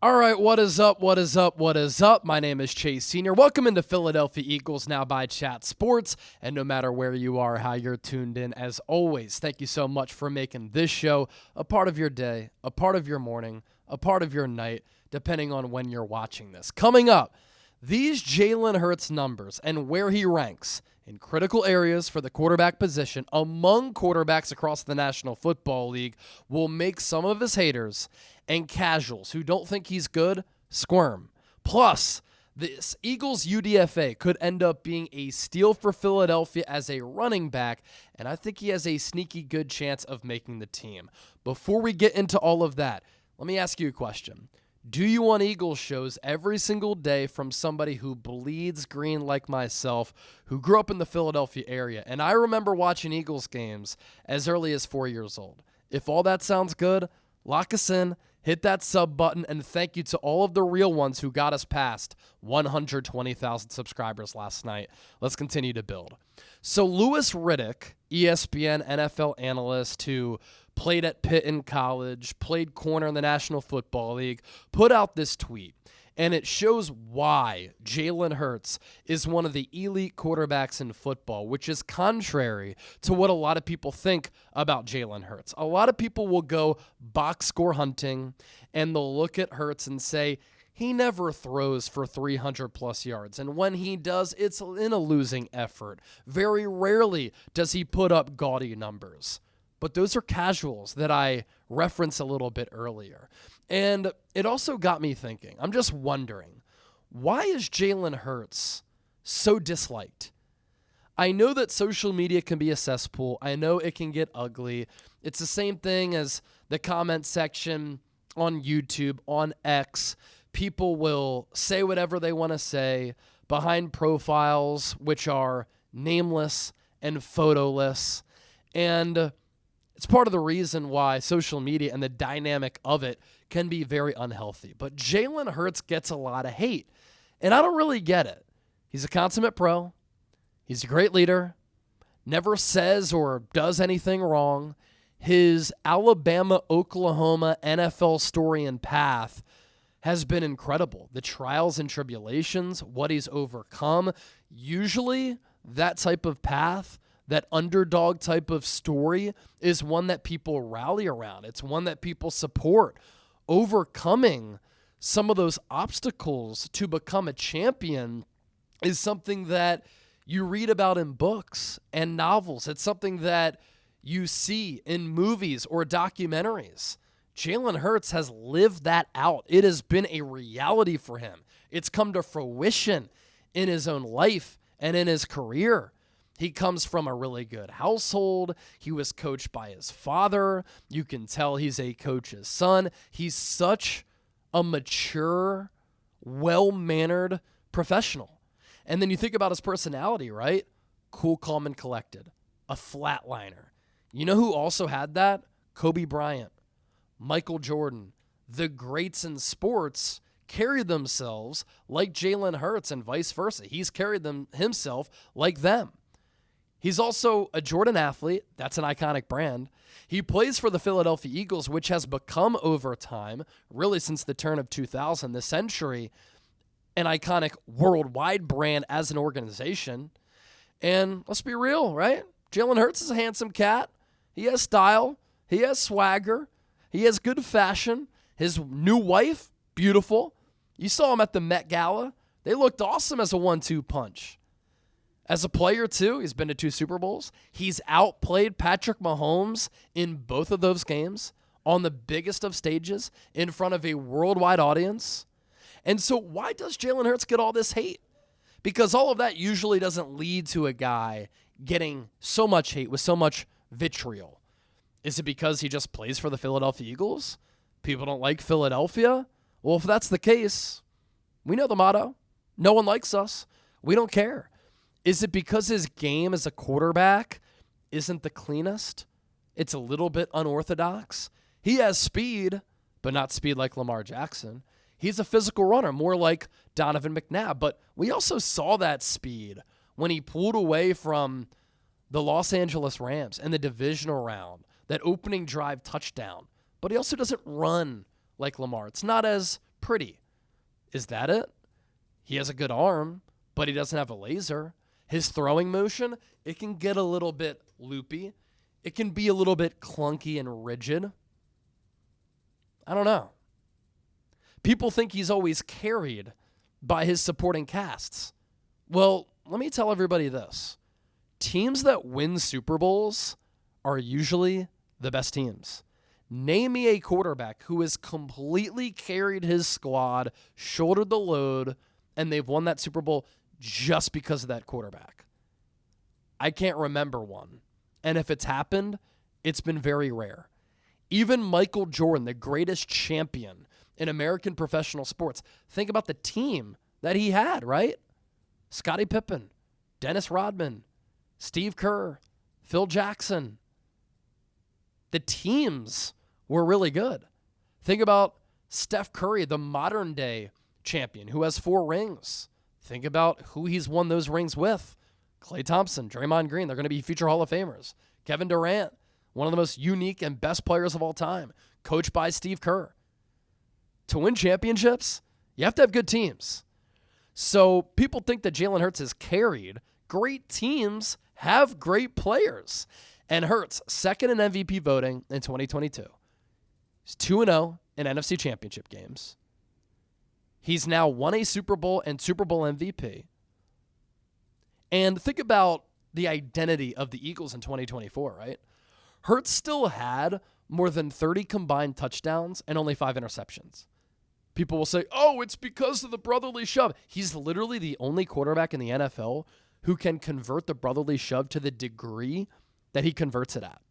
All right, what is up, what is up, what is up? My name is Chase Sr. Welcome into Philadelphia Eagles Now by Chat Sports, and no matter where you are, how you're tuned in, as always, thank you so much for making this show a part of your day, a part of your morning, a part of your night, depending on when you're watching this. Coming up, these Jalen Hurts numbers and where he ranks in critical areas for the quarterback position among quarterbacks across the National Football League will make some of his haters and casuals who don't think he's good squirm. Plus, this Eagles UDFA could end up being a steal for Philadelphia as a running back, and I think he has a sneaky good chance of making the team. Before we get into all of that, let me ask you a question. Do you want Eagles shows every single day from somebody who bleeds green like myself, who grew up in the Philadelphia area? And I remember watching Eagles games as early as 4 years old. If all that sounds good, lock us in, hit that sub button, and thank you to all of the real ones who got us past 120,000 subscribers last night. Let's continue to build. So Louis Riddick, ESPN NFL analyst who played at Pitt in college, played corner in the National Football League, put out this tweet, and it shows why Jalen Hurts is one of the elite quarterbacks in football, which is contrary to what a lot of people think about Jalen Hurts. A lot of people will go box score hunting, and they'll look at Hurts and say, he never throws for 300-plus yards, and when he does, it's in a losing effort. Very rarely does he put up gaudy numbers. But those are casuals that I referenced a little bit earlier. And it also got me thinking. I'm just wondering, why is Jalen Hurts so disliked? I know that social media can be a cesspool. I know it can get ugly. It's the same thing as the comment section on YouTube, on X. People will say whatever they want to say behind profiles which are nameless and photoless. And it's part of the reason why social media and the dynamic of it can be very unhealthy. But Jalen Hurts gets a lot of hate, and I don't really get it. He's a consummate pro. He's a great leader. Never says or does anything wrong. His Alabama-Oklahoma NFL story and path has been incredible. The trials and tribulations, what he's overcome. Usually that type of path, that underdog type of story, is one that people rally around. It's one that people support. Overcoming some of those obstacles to become a champion is something that you read about in books and novels. It's something that you see in movies or documentaries. Jalen Hurts has lived that out. It has been a reality for him. It's come to fruition in his own life and in his career. He comes from a really good household. He was coached by his father. You can tell he's a coach's son. He's such a mature, well-mannered professional. And then you think about his personality, right? Cool, calm, and collected. A flatliner. You know who also had that? Kobe Bryant, Michael Jordan. The greats in sports carry themselves like Jalen Hurts and vice versa. He's carried them himself like them. He's also a Jordan athlete. That's an iconic brand. He plays for the Philadelphia Eagles, which has become over time, really since the turn of 2000, the century, an iconic worldwide brand as an organization. And let's be real, right? Jalen Hurts is a handsome cat. He has style. He has swagger. He has good fashion. His new wife, beautiful. You saw him at the Met Gala. They looked awesome as a 1-2 punch. As a player, too, he's been to 2 Super Bowls. He's outplayed Patrick Mahomes in both of those games on the biggest of stages in front of a worldwide audience. And so why does Jalen Hurts get all this hate? Because all of that usually doesn't lead to a guy getting so much hate with so much vitriol. Is it because he just plays for the Philadelphia Eagles? People don't like Philadelphia? Well, if that's the case, we know the motto. No one likes us. We don't care. Is it because his game as a quarterback isn't the cleanest? It's a little bit unorthodox. He has speed, but not speed like Lamar Jackson. He's a physical runner, more like Donovan McNabb. But we also saw that speed when he pulled away from the Los Angeles Rams in the divisional round, that opening drive touchdown. But he also doesn't run like Lamar. It's not as pretty. Is that it? He has a good arm, but he doesn't have a laser. His throwing motion, it can get a little bit loopy. It can be a little bit clunky and rigid. I don't know. People think he's always carried by his supporting casts. Well, let me tell everybody this. Teams that win Super Bowls are usually the best teams. Name me a quarterback who has completely carried his squad, shouldered the load, and they've won that Super Bowl just because of that quarterback. I can't remember one. And if it's happened, it's been very rare. Even Michael Jordan, the greatest champion in American professional sports, think about the team that he had, right? Scottie Pippen, Dennis Rodman, Steve Kerr, Phil Jackson. The teams were really good. Think about Steph Curry, the modern day champion who has 4 rings. Think about who he's won those rings with. Klay Thompson, Draymond Green, they're going to be future Hall of Famers. Kevin Durant, one of the most unique and best players of all time, coached by Steve Kerr. To win championships, you have to have good teams. So people think that Jalen Hurts is carried. Great teams have great players. And Hurts, second in MVP voting in 2022. He's 2-0 in NFC championship games. He's now won a Super Bowl and Super Bowl MVP. And think about the identity of the Eagles in 2024, right? Hurts still had more than 30 combined touchdowns and only 5 interceptions. People will say, oh, it's because of the brotherly shove. He's literally the only quarterback in the NFL who can convert the brotherly shove to the degree that he converts it at.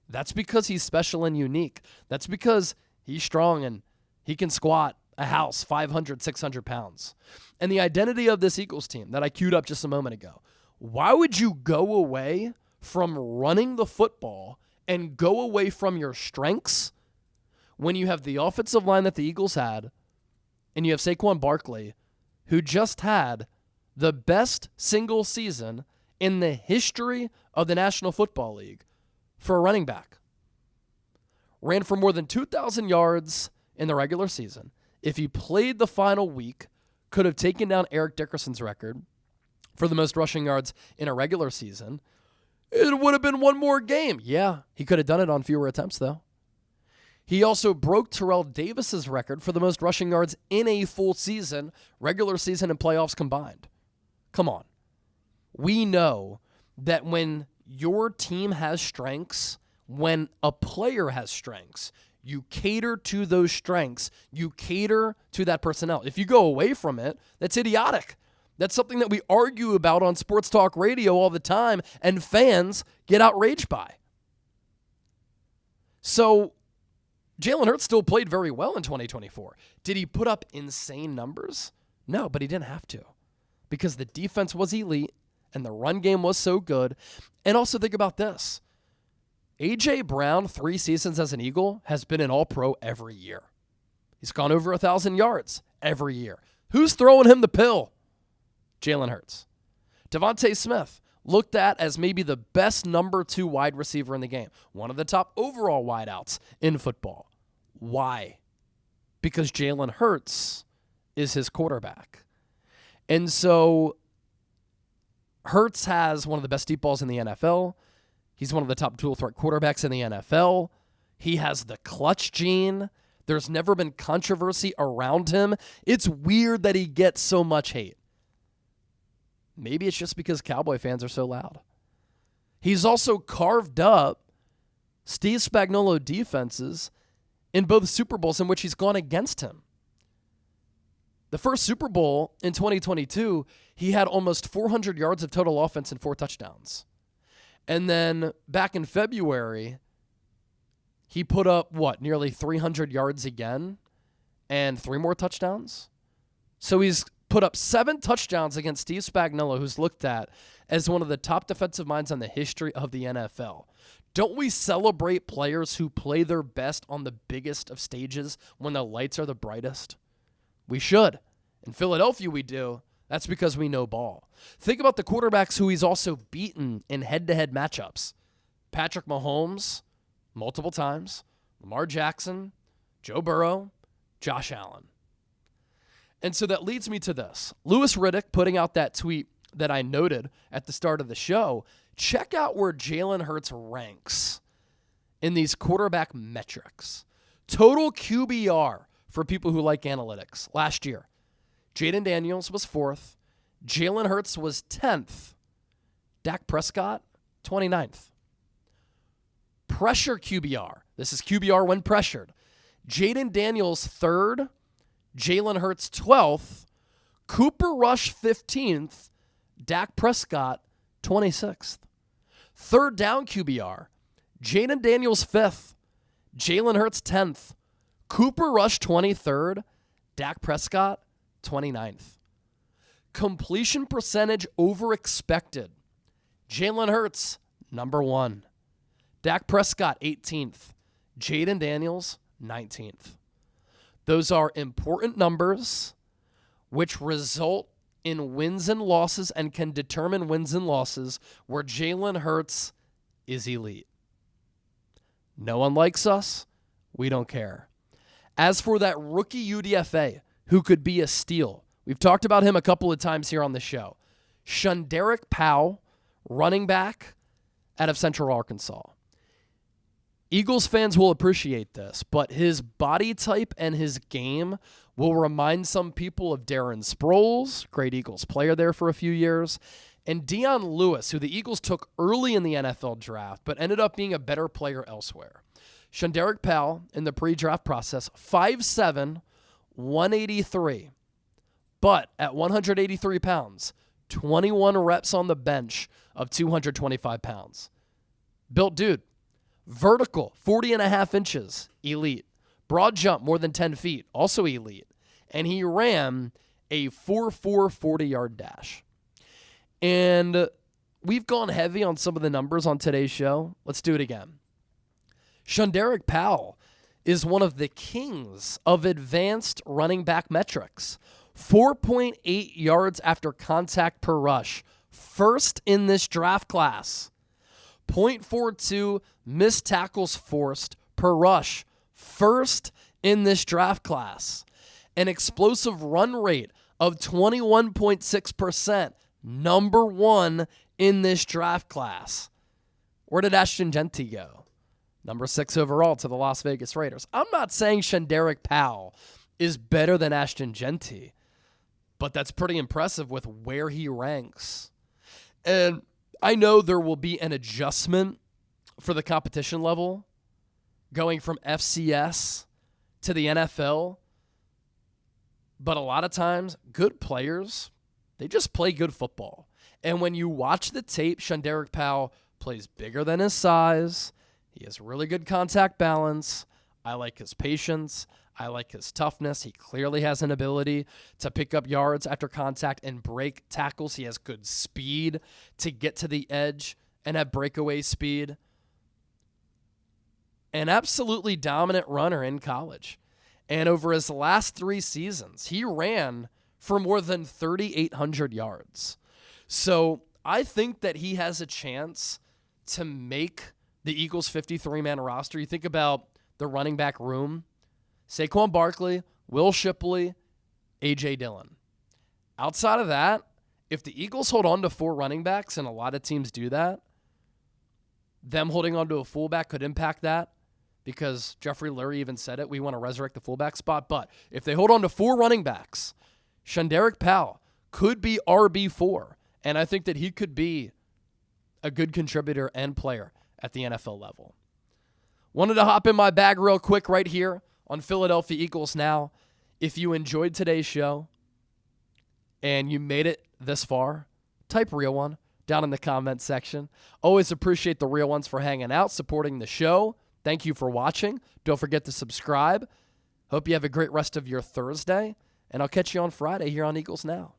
That's because he's special and unique. That's because he's strong and he can squat a house 500, 600 pounds. And the identity of this Eagles team that I queued up just a moment ago, why would you go away from running the football and go away from your strengths when you have the offensive line that the Eagles had and you have Saquon Barkley, who just had the best single season in the history of the National Football League for a running back? Ran for more than 2,000 yards in the regular season. If he played the final week, could have taken down Eric Dickerson's record for the most rushing yards in a regular season. It would have been one more game. Yeah, he could have done it on fewer attempts, though. He also broke Terrell Davis's record for the most rushing yards in a full season, regular season and playoffs combined. Come on. We know that when your team has strengths, when a player has strengths, you cater to those strengths. You cater to that personnel. If you go away from it, that's idiotic. That's something that we argue about on sports talk radio all the time, and fans get outraged by. So Jalen Hurts still played very well in 2024. Did he put up insane numbers? No, but he didn't have to, because the defense was elite and the run game was so good. And also think about this. A.J. Brown, 3 seasons as an Eagle, has been an All-Pro every year. He's gone over 1,000 yards every year. Who's throwing him the pill? Jalen Hurts. Devontae Smith, looked at as maybe the best number 2 wide receiver in the game. One of the top overall wideouts in football. Why? Because Jalen Hurts is his quarterback. And so Hurts has one of the best deep balls in the NFL. He's one of the top dual threat quarterbacks in the NFL. He has the clutch gene. There's never been controversy around him. It's weird that he gets so much hate. Maybe it's just because Cowboy fans are so loud. He's also carved up Steve Spagnuolo defenses in both Super Bowls in which he's gone against him. The first Super Bowl in 2022, he had almost 400 yards of total offense and 4 touchdowns. And then back in February, he put up, nearly 300 yards again and 3 more touchdowns? So he's put up 7 touchdowns against Steve Spagnuolo, who's looked at as one of the top defensive minds on the history of the NFL. Don't we celebrate players who play their best on the biggest of stages when the lights are the brightest? We should. In Philadelphia, we do. That's because we know ball. Think about the quarterbacks who he's also beaten in head-to-head matchups. Patrick Mahomes, multiple times. Lamar Jackson, Joe Burrow, Josh Allen. And so that leads me to this. Louis Riddick putting out that tweet that I noted at the start of the show. Check out where Jalen Hurts ranks in these quarterback metrics. Total QBR for people who like analytics. Last year, Jaden Daniels was 4th. Jalen Hurts was 10th. Dak Prescott, 29th. Pressure QBR. This is QBR when pressured. Jaden Daniels, 3rd. Jalen Hurts, 12th. Cooper Rush, 15th. Dak Prescott, 26th. Third down QBR. Jaden Daniels, 5th. Jalen Hurts, 10th. Cooper Rush, 23rd. Dak Prescott, 29th. Completion percentage over expected. Jalen Hurts, number 1. Dak Prescott, 18th. Jaden Daniels, 19th. Those are important numbers which result in wins and losses and can determine wins and losses where Jalen Hurts is elite. No one likes us. We don't care. As for that rookie UDFA who could be a steal, we've talked about him a couple of times here on the show. Shanderek Pal, running back out of Central Arkansas. Eagles fans will appreciate this, but his body type and his game will remind some people of Darren Sproles, great Eagles player there for a few years, and Dion Lewis, who the Eagles took early in the NFL draft, but ended up being a better player elsewhere. Shanderek Pal, in the pre-draft process, 5'7", 183, but at 183 pounds, 21 reps on the bench of 225 pounds. Built dude. Vertical, 40.5 inches, elite. Broad jump, more than 10 feet, also elite. And he ran a 4.4 40-yard dash. And we've gone heavy on some of the numbers on today's show. Let's do it again. Shanderek Pal is one of the kings of advanced running back metrics. 4.8 yards after contact per rush. First in this draft class. 0.42 missed tackles forced per rush. First in this draft class. An explosive run rate of 21.6%. Number 1 in this draft class. Where did Ashton Genty go? Number 6 overall to the Las Vegas Raiders. I'm not saying Shanderek Pal is better than Ashton Genty, but that's pretty impressive with where he ranks. And I know there will be an adjustment for the competition level going from FCS to the NFL, but a lot of times good players, they just play good football. And when you watch the tape, Shanderek Pal plays bigger than his size. He has really good contact balance. I like his patience. I like his toughness. He clearly has an ability to pick up yards after contact and break tackles. He has good speed to get to the edge and have breakaway speed. An absolutely dominant runner in college. And over his last 3 seasons, he ran for more than 3,800 yards. So I think that he has a chance to make the Eagles 53-man roster. You think about the running back room. Saquon Barkley, Will Shipley, A.J. Dillon. Outside of that, if the Eagles hold on to 4 running backs, and a lot of teams do that, them holding on to a fullback could impact that because Jeffrey Lurie even said it. We want to resurrect the fullback spot. But if they hold on to 4 running backs, Shanderek Pal could be RB4. And I think that he could be a good contributor and player at the NFL level. Wanted to hop in my bag real quick right here on Philadelphia Eagles Now. If you enjoyed today's show and you made it this far, type real one down in the comment section. Always appreciate the real ones for hanging out, supporting the show. Thank you for watching. Don't forget to subscribe. Hope you have a great rest of your Thursday, and I'll catch you on Friday here on Eagles Now.